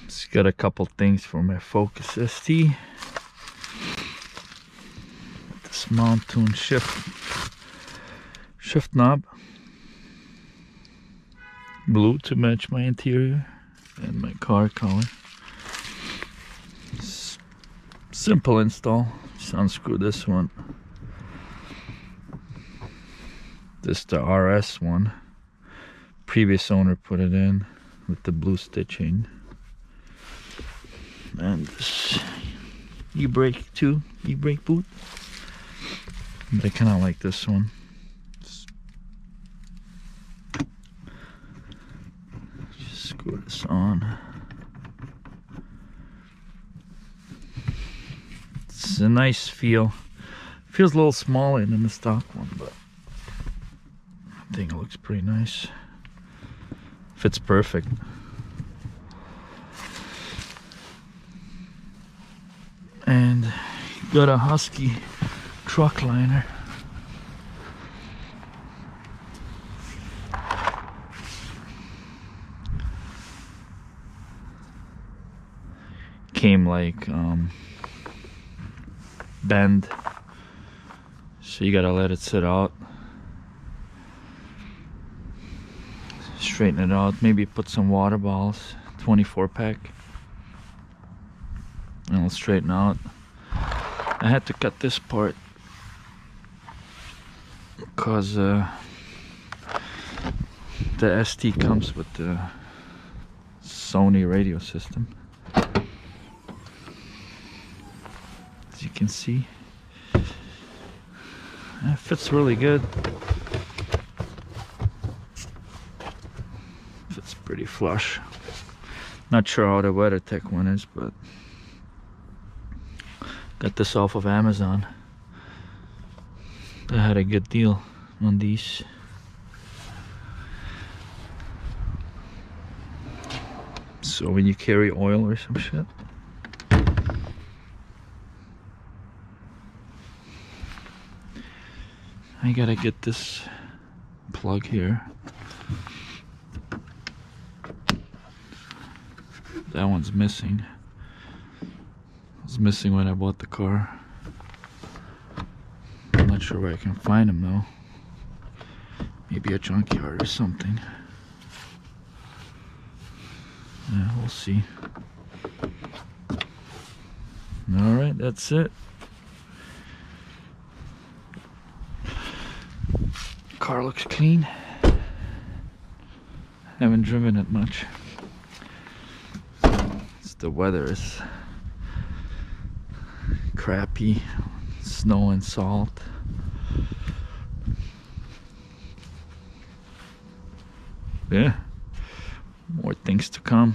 Just got a couple things for my Focus ST. This mountune shift knob, blue to match my interior and my car color. Simple install. Just unscrew this one. This is the RS one. Previous owner put it in with the blue stitching. And this e-brake too, e-brake boot. But I kind of like this one. Just screw this on. It's a nice feel. Feels a little smaller than the stock one, but I think it looks pretty nice. Fits perfect. And got a Husky truck liner. Came like bend, so you gotta let it sit out, straighten it out, maybe put some water balls, 24 pack, and it'll straighten out. I had to cut this part because the ST comes with the Sony radio system. As you can see, it fits really good. Fits pretty flush. Not sure how the WeatherTech one is, but got this off of Amazon. I had a good deal on these. So when you carry oil or some shit, I gotta get this plug here. That one's missing. It was missing when I bought the car. I'm not sure where I can find them though. Maybe a junkyard or something. Yeah, we'll see. Alright, that's it. Car looks clean. Haven't driven it much. The weather is crappy, snow and salt. Yeah, more things to come.